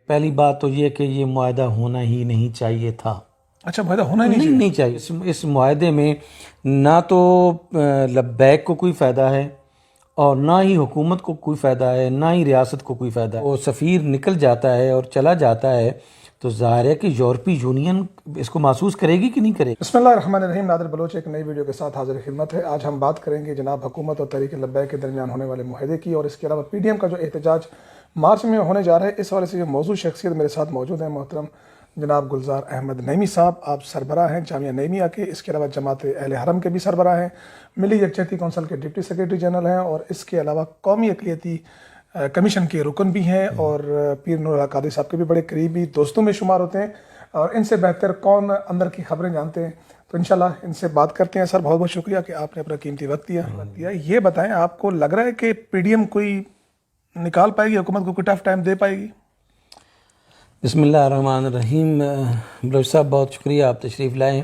پہلی بات تو یہ کہ یہ معاہدہ ہونا ہی نہیں چاہیے تھا۔ اچھا، معاہدہ ہونا ہی نہیں نہیں چاہیے۔ اس معاہدے میں نہ تو لبیک کو کوئی فائدہ ہے اور نہ ہی حکومت کو کوئی فائدہ ہے، نہ ہی ریاست کو کوئی فائدہ ہے۔ وہ سفیر نکل جاتا ہے اور چلا جاتا ہے تو ظاہر ہے کہ یورپی یونین اس کو محسوس کرے گی کہ نہیں کرے گی۔ بسم اللہ الرحمن الرحیم۔ نادر بلوچ ایک نئی ویڈیو کے ساتھ حاضر خدمت ہے۔ آج ہم بات کریں گے جناب حکومت اور تحریک لبیک کے درمیان ہونے والے معاہدے کی، اور اس کے علاوہ پی ڈی ایم کا جو احتجاج مارچ میں ہونے جا رہا ہے، اس حوالے سے جو موضوع شخصیت میرے ساتھ موجود ہیں، محترم جناب گلزار احمد نعیمی صاحب، آپ سربراہ ہیں جامعہ نعیمیہ کے، اس کے علاوہ جماعت اہل حرم کے بھی سربراہ ہیں، ملی یکجہتی کونسل کے ڈپٹی سیکریٹری جنرل ہیں، اور اس کے علاوہ قومی اقلیتی کمیشن کے رکن بھی ہیں، اور پیر نور الحق قادری صاحب کے بھی بڑے قریبی دوستوں میں شمار ہوتے ہیں، اور ان سے بہتر کون اندر کی خبریں جانتے ہیں۔ تو انشاءاللہ ان سے بات کرتے ہیں۔ سر، بہت بہت شکریہ کہ آپ نے اپنا قیمتی وقت دیا۔ یہ بتائیں، آپ کو لگ رہا ہے کہ پی ڈی ایم کوئی نکال پائے گی، حکومت کو کوئی ٹف ٹائم دے پائے گی؟ بسم اللہ الرحمن الرحیم۔ بلوچ صاحب بہت شکریہ، آپ تشریف لائیں۔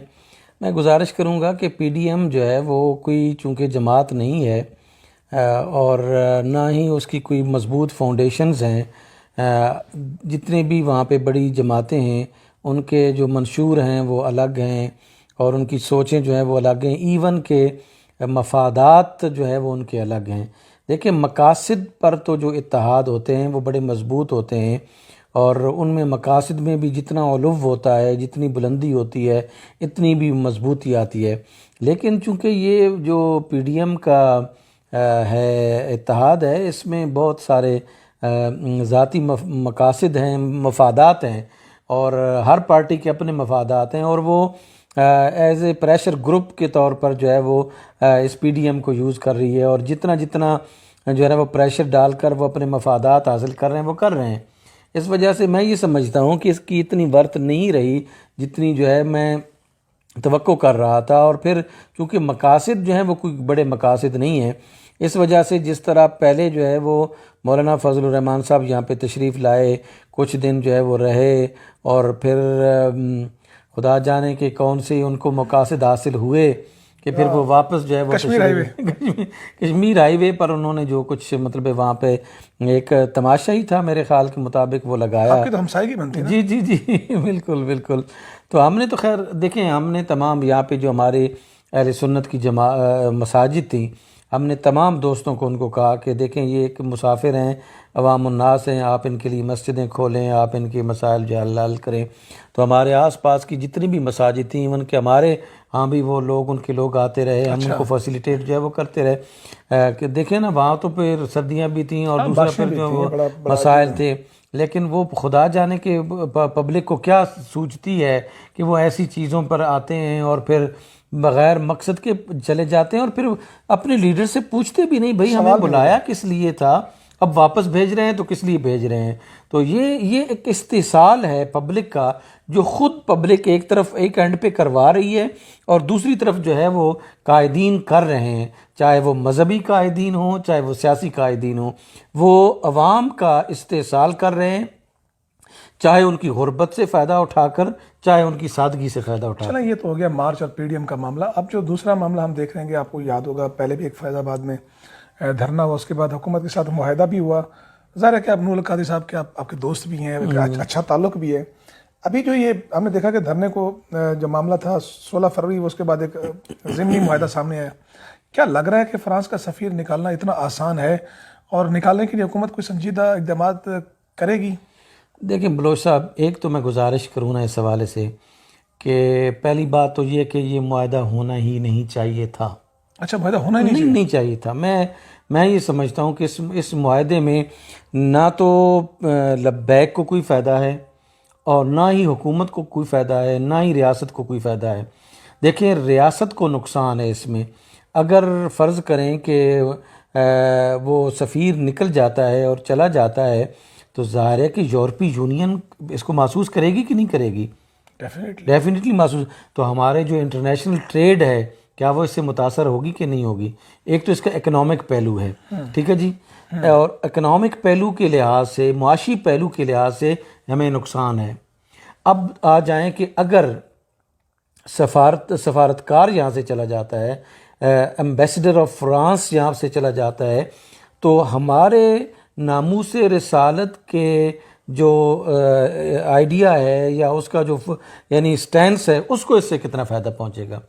میں گزارش کروں گا کہ پی ڈی ایم جو ہے وہ کوئی چونکہ جماعت نہیں ہے اور نہ ہی اس کی کوئی مضبوط فاؤنڈیشنز ہیں، جتنے بھی وہاں پہ بڑی جماعتیں ہیں ان کے جو منشور ہیں وہ الگ ہیں اور ان کی سوچیں جو ہیں وہ الگ ہیں، ایون کہ مفادات جو ہے وہ ان کے الگ ہیں۔ دیکھیں، مقاصد پر تو جو اتحاد ہوتے ہیں وہ بڑے مضبوط ہوتے ہیں، اور ان میں مقاصد میں بھی جتنا علو ہوتا ہے، جتنی بلندی ہوتی ہے، اتنی بھی مضبوطی آتی ہے۔ لیکن چونکہ یہ جو پی ڈی ایم کا ہے اتحاد ہے، اس میں بہت سارے ذاتی مقاصد ہیں، مفادات ہیں، اور ہر پارٹی کے اپنے مفادات ہیں، اور وہ ایز اے پریشر گروپ کے طور پر جو ہے وہ اس پی ڈی ایم کو یوز کر رہی ہے، اور جتنا جو ہے نا وہ پریشر ڈال کر وہ اپنے مفادات حاصل کر رہے ہیں وہ کر رہے ہیں۔ اس وجہ سے میں یہ سمجھتا ہوں کہ اس کی اتنی ورت نہیں رہی جتنی جو ہے میں توقع کر رہا تھا، اور پھر چونکہ مقاصد جو ہیں وہ کوئی بڑے مقاصد نہیں ہیں، اس وجہ سے جس طرح پہلے جو ہے وہ مولانا فضل الرحمان صاحب یہاں پہ تشریف لائے، کچھ دن جو ہے وہ رہے، اور پھر خدا جانے کہ کون سے ان کو مقاصد حاصل ہوئے کہ پھر وہ واپس جو ہے وہ کشمیر ہائی وے پر انہوں نے جو کچھ مطلب وہاں پہ ایک تماشا ہی تھا میرے خیال کے مطابق وہ لگایا۔ آپ کی تو ہمسائیگی بنتی ہے نا؟ جی بالکل بالکل۔ تو ہم نے تو خیر دیکھیں، ہم نے تمام یہاں پہ جو ہمارے اہل سنت کی مساجد تھیں، ہم نے تمام دوستوں کو ان کو کہا کہ دیکھیں یہ ایک مسافر ہیں، عوام الناس ہیں، آپ ان کے لیے مسجدیں کھولیں، آپ ان کے مسائل جو حل کریں۔ تو ہمارے آس پاس کی جتنی بھی مساجد تھیں، ایون کہ ہمارے ہاں بھی وہ لوگ ان کے لوگ آتے رہے، ہم ان کو فیسیلیٹیٹ جو ہے وہ کرتے رہے کہ دیکھیں نا، وہاں تو پھر سردیاں بھی تھیں اور دوسرا پھر جو مسائل تھے، لیکن وہ خدا جانے کہ پبلک کو کیا سوچتی ہے کہ وہ ایسی چیزوں پر آتے ہیں اور پھر بغیر مقصد کے چلے جاتے ہیں، اور پھر اپنے لیڈر سے پوچھتے بھی نہیں بھائی ہمیں بلایا کس لیے تھا، اب واپس بھیج رہے ہیں تو کس لیے بھیج رہے ہیں۔ تو یہ ایک استحصال ہے پبلک کا، جو خود پبلک ایک طرف ایک اینڈ پہ کروا رہی ہے اور دوسری طرف جو ہے وہ قائدین کر رہے ہیں، چاہے وہ مذہبی قائدین ہوں چاہے وہ سیاسی قائدین ہوں، وہ عوام کا استحصال کر رہے ہیں، چاہے ان کی غربت سے فائدہ اٹھا کر، چاہے ان کی سادگی سے فائدہ اٹھا کر۔ چلیں، یہ تو ہو گیا مارچ اور پی ڈی ایم کا معاملہ۔ اب جو دوسرا معاملہ ہم دیکھ رہے ہیں کہ آپ کو یاد ہوگا، پہلے بھی ایک فیض آباد میں دھرنا ہوا، اس کے بعد حکومت کے ساتھ معاہدہ بھی ہوا۔ ظاہر ہے کہ آپ نور الحق قادری صاحب کے آپ کے دوست بھی ہیں، اچھا تعلق بھی ہے۔ ابھی جو یہ ہم نے دیکھا کہ دھرنے کو جو معاملہ تھا 16 فروری، اس کے بعد ایک ضمنی معاہدہ سامنے آیا۔ کیا لگ رہا ہے کہ فرانس کا سفیر نکالنا اتنا آسان ہے، اور نکالنے کے لیے حکومت کوئی سنجیدہ اقدامات کرے گی؟ دیکھیں بلوچ صاحب، ایک تو میں گزارش کروں نا اس حوالے سے کہ پہلی بات تو یہ کہ یہ معاہدہ ہونا ہی نہیں چاہیے تھا۔ اچھا، معاہدہ ہونا ہی نہیں چاہیے تھا۔ میں یہ سمجھتا ہوں کہ اس معاہدے میں نہ تو لبیک کو کوئی فائدہ ہے اور نہ ہی حکومت کو کوئی فائدہ ہے، نہ ہی ریاست کو کوئی فائدہ ہے۔ دیکھیں، ریاست کو نقصان ہے اس میں۔ اگر فرض کریں کہ وہ سفیر نکل جاتا ہے اور چلا جاتا ہے تو ظاہر ہے کہ یورپی یونین اس کو محسوس کرے گی کہ نہیں کرے گی؟ ڈیفینیٹلی محسوس۔ تو ہمارے جو انٹرنیشنل ٹریڈ ہے، کیا وہ اس سے متاثر ہوگی کہ نہیں ہوگی؟ ایک تو اس کا اکنامک پہلو ہے، ٹھیک ہے جی، اور اکنامک پہلو کے لحاظ سے، معاشی پہلو کے لحاظ سے ہمیں نقصان ہے۔ اب آ جائیں کہ اگر سفارتکار یہاں سے چلا جاتا ہے، ایمبیسڈر آف فرانس یہاں سے چلا جاتا ہے، تو ہمارے ناموس رسالت کے جو آئیڈیا ہے یا اس کا جو یعنی سٹینس ہے اس کو اس سے کتنا فائدہ پہنچے گا؟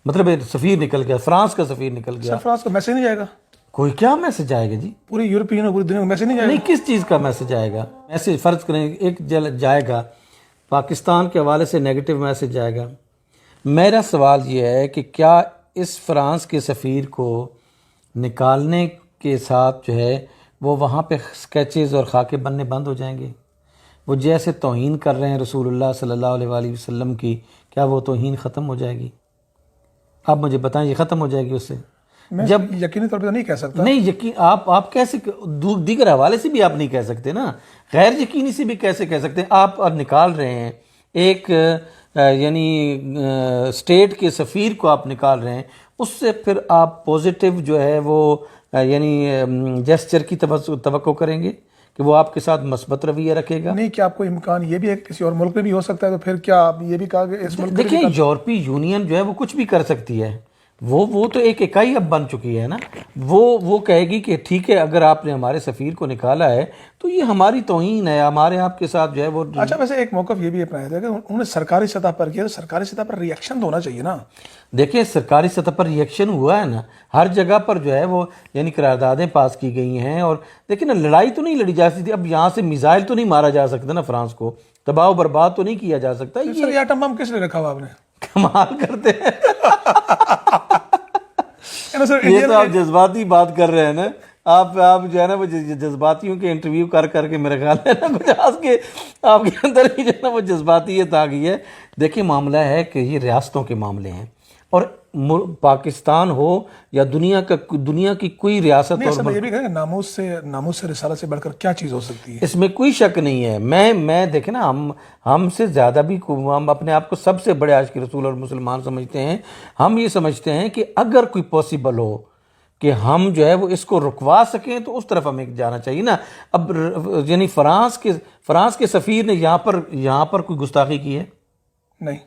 مطلب سفیر نکل گیا، فرانس کا سفیر نکل گیا، فرانس کا میسج نہیں جائے گا؟ کوئی کیا میسج آئے گا جی؟ پوری یورپین اور پوری دنیا کو میسج نہیں جائے گا؟ نہیں، کس چیز کا میسج آئے گا؟ میسج فرض کریں ایک جائے گا پاکستان کے حوالے سے نیگیٹو میسج جائے گا۔ میرا سوال یہ ہے کہ کیا اس فرانس کے سفیر کو نکالنے کے ساتھ جو ہے وہ وہاں پہ سکیچز اور خاکے بننے بند ہو جائیں گے؟ وہ جیسے توہین کر رہے ہیں رسول اللہ صلی اللہ علیہ وآلہ وسلم کی، کیا وہ توہین ختم ہو جائے گی؟ آپ مجھے بتائیں، یہ ختم ہو جائے گی اس سے؟ میں جب یقینی طور پہ نہیں کہہ سکتا۔ نہیں یقین آپ کیسے دیگر حوالے سے بھی آپ نہیں کہہ سکتے نا، غیر یقینی سے بھی کیسے کہہ سکتے ہیں؟ آپ اب نکال رہے ہیں ایک یعنی اسٹیٹ کے سفیر کو آپ نکال رہے ہیں، اس سے پھر آپ پوزیٹیو جو ہے وہ یعنی جیسچر کی توقع کریں گے کہ وہ آپ کے ساتھ مثبت رویہ رکھے گا؟ نہیں، کیا آپ کو امکان یہ بھی ہے کہ کسی اور ملک میں بھی ہو سکتا ہے؟ تو پھر کیا آپ یہ بھی کہا کہ اس ملک دیکھیں یورپی یونین جو ہے وہ کچھ بھی کر سکتی ہے، وہ تو ایک اکائی اب بن چکی ہے نا، وہ کہے گی کہ ٹھیک ہے اگر آپ نے ہمارے سفیر کو نکالا ہے تو یہ ہماری توہین ہے، ہمارے آپ کے ساتھ جو ہے وہ۔ اچھا، ویسے ایک موقف یہ بھی اپنایا تھا کہ انہوں نے سرکاری سطح پر کیا، تو سرکاری سطح پر ری ایکشن تو ہونا چاہیے نا۔ دیکھیں سرکاری سطح پر ری ایکشن ہوا ہے نا، ہر جگہ پر جو ہے وہ یعنی قراردادیں پاس کی گئی ہیں، اور دیکھیں نا لڑائی تو نہیں لڑی جا سکتی، اب یہاں سے میزائل تو نہیں مارا جا سکتا نا، فرانس کو تباہ و برباد تو نہیں کیا جا سکتا۔ سر یہ ایٹم بم کس نے رکھا ہوا آپ نے؟ کمال کرتے ہیں، سر یہ تو آپ جذباتی بات کر رہے ہیں نا، آپ جو ہے نا وہ جذباتیوں کے انٹرویو کر کے میرے خیال ہے نا کچھ آج کے آپ کے اندر ہی جو ہے نا وہ جذباتیت آ گئی ہے۔ دیکھیں معاملہ ہے کہ یہ ریاستوں کے معاملے ہیں، اور پاکستان ہو یا دنیا کی کوئی ریاست اور یہ بھی کہیں ناموس سے رسالت سے بڑھ کر کیا چیز ہو سکتی ہے؟ اس میں کوئی شک نہیں ہے۔ میں دیکھیں نا ہم سے زیادہ بھی ہم اپنے آپ کو سب سے بڑے عاشق رسول اور مسلمان سمجھتے ہیں۔ ہم یہ سمجھتے ہیں کہ اگر کوئی پاسبل ہو کہ ہم جو ہے وہ اس کو رکوا سکیں تو اس طرف ہمیں جانا چاہیے نا۔ اب یعنی فرانس کے سفیر نے یہاں پر کوئی گستاخی کی ہے؟ نہیں۔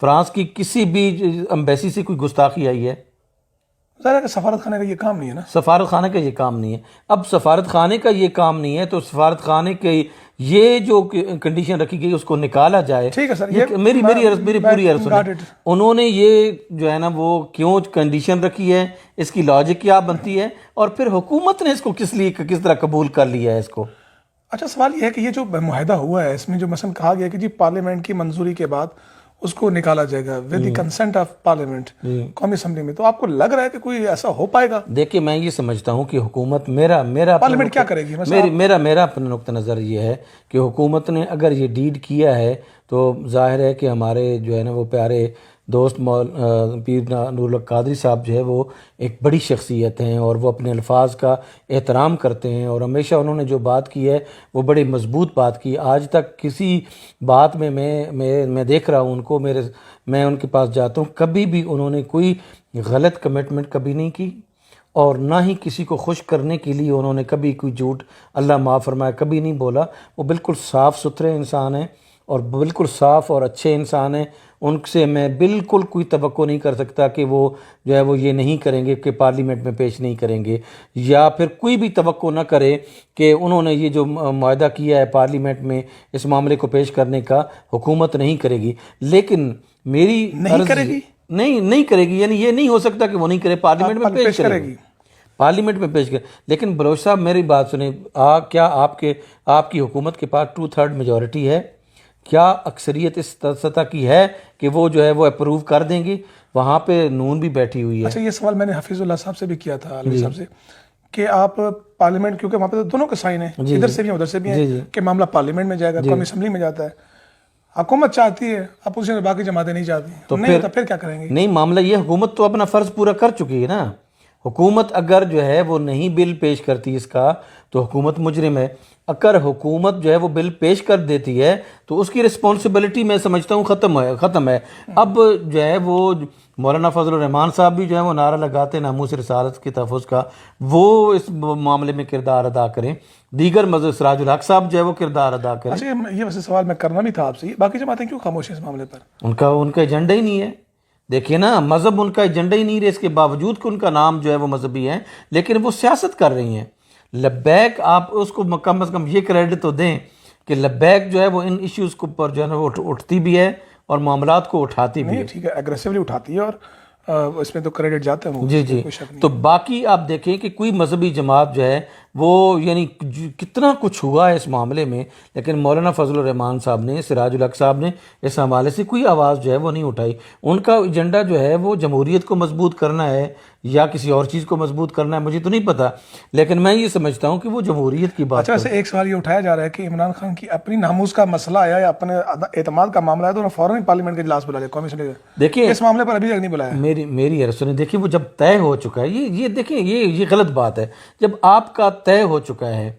فرانس کی کسی بھی امبیسی سے کوئی گستاخی آئی ہے؟ ظاہر ہے کہ سفارت خانے کا یہ کام نہیں ہے نا۔ سفارت خانے کا یہ کام نہیں ہے۔ اب سفارت خانے کا یہ کام نہیں ہے تو سفارت خانے کے یہ جو کنڈیشن رکھی گئی اس کو نکالا جائے۔ ٹھیک ہے سر، میری پوری عرض سنیں، انہوں نے یہ جو ہے نا وہ کیوں کنڈیشن رکھی ہے، اس کی لاجک کیا بنتی ہے، اور پھر حکومت نے اس کو کس طرح قبول کر لیا ہے اس کو؟ اچھا، سوال یہ ہے کہ یہ جو معاہدہ ہوا ہے اس میں جو مثلا کہا گیا کہ جی پارلیمنٹ کی منظوری کے بعد اس کو نکالا جائے گا with the consent of parliament, قومی اسمبلی میں، تو آپ کو لگ رہا ہے کہ کوئی ایسا ہو پائے گا؟ دیکھیں میں یہ سمجھتا ہوں کہ حکومت میرا پارلیمنٹ کیا کرے گی؟ میرا اپنا نقطہ نظر یہ ہے کہ حکومت نے اگر یہ ڈیڈ کیا ہے تو ظاہر ہے کہ ہمارے جو ہے نا وہ پیارے دوست پیر نور القادری صاحب جو ہے وہ ایک بڑی شخصیت ہیں، اور وہ اپنے الفاظ کا احترام کرتے ہیں، اور ہمیشہ انہوں نے جو بات کی ہے وہ بڑی مضبوط بات کی۔ آج تک کسی بات میں میں دیکھ رہا ہوں ان کو، میں ان کے پاس جاتا ہوں، کبھی بھی انہوں نے کوئی غلط کمٹمنٹ کبھی نہیں کی، اور نہ ہی کسی کو خوش کرنے کے لیے انہوں نے کبھی کوئی جھوٹ اللہ معاف فرمائے کبھی نہیں بولا۔ وہ بالکل صاف ستھرے انسان ہیں اور بالکل صاف اور اچھے انسان ہیں، ان سے میں بالکل کوئی توقع نہیں کر سکتا کہ وہ جو ہے وہ یہ نہیں کریں گے کہ پارلیمنٹ میں پیش نہیں کریں گے، یا پھر کوئی بھی توقع نہ کرے کہ انہوں نے یہ جو معاہدہ کیا ہے پارلیمنٹ میں اس معاملے کو پیش کرنے کا حکومت نہیں کرے گی۔ لیکن میری نہیں کرے گی، نہیں کرے گی، یعنی یہ نہیں ہو سکتا کہ وہ نہیں کرے، پارلیمنٹ میں پیش کرے گی، پارلیمنٹ میں پیش کرے۔ لیکن بلوچ صاحب میری بات سنیں، کیا آپ کی حکومت کے پاس 2/3 میجورٹی ہے؟ کیا اکثریت اس سطح کی ہے کہ وہ جو ہے وہ اپروو کر دیں گی؟ وہاں پہ نون بھی بیٹھی ہوئی ہے۔ اچھا، یہ سوال میں نے حفیظ اللہ صاحب سے بھی کیا تھا، علی صاحب سے، کہ آپ پارلیمنٹ، کیونکہ وہاں پہ تو دونوں کے سائن ہیں، ادھر سے بھی ہیں ادھر سے بھی ہیں، کہ معاملہ پارلیمنٹ میں جائے گا، قومی اسمبلی میں جاتا ہے، حکومت چاہتی ہے، اپوزیشن باقی جماعتیں نہیں چاہتی، تو نہیں ہوتا پھر کیا کریں گے؟ نہیں، معاملہ یہ حکومت تو اپنا فرض پورا کر چکی ہے نا۔ حکومت اگر جو ہے وہ نہیں بل پیش کرتی اس کا تو حکومت مجرم ہے۔ اگر حکومت جو ہے وہ بل پیش کر دیتی ہے تو اس کی رسپانسبلٹی میں سمجھتا ہوں ختم ہے۔ اب جو ہے وہ مولانا فضل الرحمان صاحب بھی جو ہے وہ نعرہ لگاتے ہیں ناموس رسالت کے تحفظ کا، وہ اس معاملے میں کردار ادا کریں، دیگر مذہب سراج الحق صاحب جو ہے وہ کردار ادا کریں۔ اچھا، یہ ویسے سوال میں کرنا بھی تھا آپ سے، باقی جماعتیں کیوں خاموش ہیں اس معاملے پر؟ ان کا ایجنڈا ہی نہیں ہے۔ دیکھیے نا، مذہب ان کا ایجنڈا ہی نہیں ہے، اس کے باوجود کہ ان کا نام جو ہے وہ مذہبی ہے، لیکن وہ سیاست کر رہی ہیں۔ لبیک، آپ اس کو کم از کم یہ کریڈٹ تو دیں کہ لبیک جو ہے وہ ان ایشوز کو پر جو ہے نا وہ اٹھتی بھی ہے اور معاملات کو اٹھاتی بھی ہے. نہیں ٹھیک ہے، ایگریسولی اٹھاتی ہے اور اس میں تو کریڈٹ جاتا ہے. جی جی. تو باقی آپ دیکھیں کہ کوئی مذہبی جماعت جو ہے وہ یعنی کتنا کچھ ہوا ہے اس معاملے میں، لیکن مولانا فضل الرحمان صاحب نے، سراج الحق صاحب نے اس حوالے سے کوئی آواز جو ہے وہ نہیں اٹھائی. ان کا ایجنڈا جو ہے وہ جمہوریت کو مضبوط کرنا ہے یا کسی اور چیز کو مضبوط کرنا ہے، مجھے تو نہیں پتا، لیکن میں یہ سمجھتا ہوں کہ وہ جمہوریت کی بات. اچھا، ویسے ایک سوال یہ اٹھایا جا رہا ہے کہ عمران خان کی اپنی ناموس کا مسئلہ آیا یا اپنے اعتماد کا معاملہ ہے تو انہوں نے فوراً پارلیمنٹ کے اجلاس بلا لیا، قومی اسمبلی کا. دیکھیے اس معاملے پر ابھی تک نہیں بلایا. میری عرض سنیں، دیکھیے وہ جب طے ہو چکا ہے، یہ دیکھیں یہ غلط بات ہے. جب آپ کا طے ہو چکا ہے،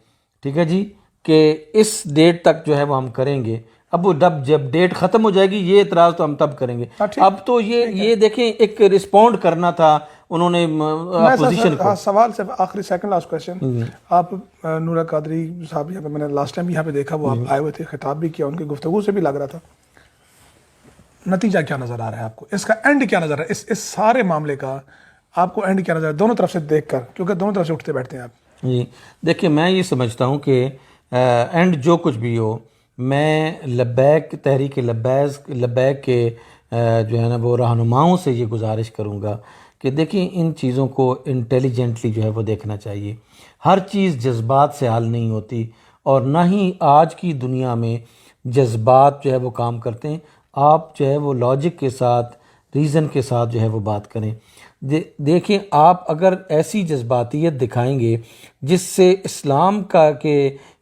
ٹھیک ہے جی، کہ اس ڈیٹ تک جو ہے وہ ہم کریں گے، اب وہ جب ڈیٹ ختم ہو جائے گی یہ اعتراض تو ہم تب کریں گے. اب تو یہ دیکھیں ایک رسپونڈ کرنا تھا انہوں نے اپوزیشن کو. سوال سے آخری سیکنڈ لاسٹ کوشچن، آپ نورا قادری صاحب یہاں پہ میں نے لاسٹ ٹائم یہاں پہ دیکھا، وہ آپ آئے ہوئے تھے، خطاب بھی کیا، ان کی گفتگو سے بھی لگ رہا تھا. نتیجہ کیا نظر آ رہا ہے آپ کو؟ اس کا اینڈ کیا نظر آ رہا ہے؟ اس سارے معاملے کا آپ کو اینڈ کیا نظر آ رہا ہے دونوں طرف سے دیکھ کر، کیونکہ دونوں طرف سے اٹھتے بیٹھتے ہیں آپ؟ جی دیکھیں، میں یہ سمجھتا ہوں کہ اینڈ جو کچھ بھی ہو، میں لبیک تحریک لبیک کے جو ہے نا وہ رہنماؤں سے یہ گزارش کروں گا کہ دیکھیں ان چیزوں کو انٹیلیجنٹلی جو ہے وہ دیکھنا چاہیے. ہر چیز جذبات سے حل نہیں ہوتی، اور نہ ہی آج کی دنیا میں جذبات جو ہے وہ کام کرتے ہیں. آپ جو ہے وہ لاجک کے ساتھ، ریزن کے ساتھ جو ہے وہ بات کریں. دیکھیں آپ اگر ایسی جذباتیت دکھائیں گے جس سے اسلام کا کہ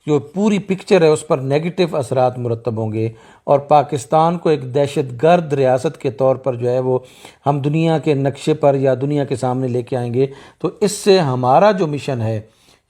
جو پوری پکچر ہے اس پر نیگیٹو اثرات مرتب ہوں گے، اور پاکستان کو ایک دہشت گرد ریاست کے طور پر جو ہے وہ ہم دنیا کے نقشے پر یا دنیا کے سامنے لے کے آئیں گے، تو اس سے ہمارا جو مشن ہے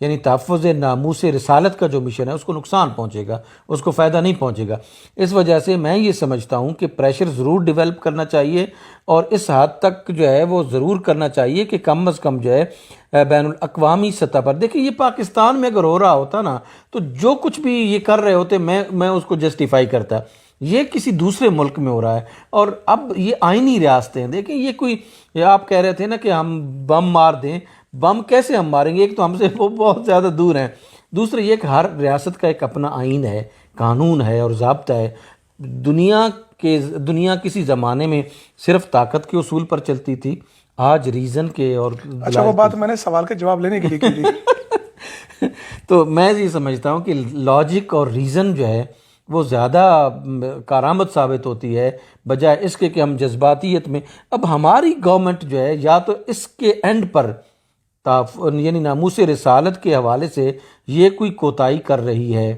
یعنی تحفظ ناموس رسالت کا جو مشن ہے اس کو نقصان پہنچے گا، اس کو فائدہ نہیں پہنچے گا. اس وجہ سے میں یہ سمجھتا ہوں کہ پریشر ضرور ڈیولپ کرنا چاہیے، اور اس حد تک جو ہے وہ ضرور کرنا چاہیے کہ کم از کم جو ہے بین الاقوامی سطح پر. دیکھیں یہ پاکستان میں اگر ہو رہا ہوتا نا تو جو کچھ بھی یہ کر رہے ہوتے میں اس کو جسٹیفائی کرتا. یہ کسی دوسرے ملک میں ہو رہا ہے، اور اب یہ آئینی ریاستیں ہیں. دیکھیں یہ کوئی، آپ کہہ رہے تھے نا کہ ہم بم مار دیں، بم کیسے ہم ماریں گے؟ ایک تو ہم سے وہ بہت زیادہ دور ہیں، دوسرا یہ کہ ہر ریاست کا ایک اپنا آئین ہے، قانون ہے اور ضابطہ ہے. دنیا کسی زمانے میں صرف طاقت کے اصول پر چلتی تھی، آج ریزن کے اور اچھا وہ بات میں نے سوال کے جواب لینے کے لیے کی تھی. تو میں یہ سمجھتا ہوں کہ لاجک اور ریزن جو ہے وہ زیادہ کارآمد ثابت ہوتی ہے بجائے اس کے کہ ہم جذباتیت میں. اب ہماری گورنمنٹ جو ہے یا تو اس کے اینڈ پر یعنی ناموس رسالت کے حوالے سے یہ کوئی کوتاہی کر رہی ہے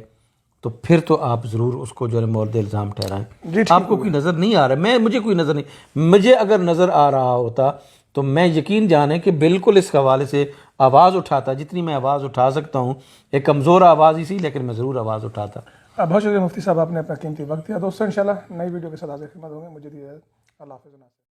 تو پھر تو آپ ضرور اس کو جو ہے مورد الزام ٹھہرائیں. آپ کو کوئی نظر نہیں آ رہا ہے، مجھے کوئی نظر نہیں، مجھے اگر نظر آ رہا ہوتا تو میں یقین جانیں کہ بالکل اس حوالے سے آواز اٹھاتا، جتنی میں آواز اٹھا سکتا ہوں. ایک کمزور آواز ہی سی، لیکن میں ضرور آواز اٹھاتا. بہت شکریہ مفتی صاحب، آپ نے اپنا قیمتی وقت دیا. دوستوں انشاءاللہ نئی ویڈیو کے ساتھ حاضر خدمت ہوں گے. مجھے دی اجازت، اللہ حافظ.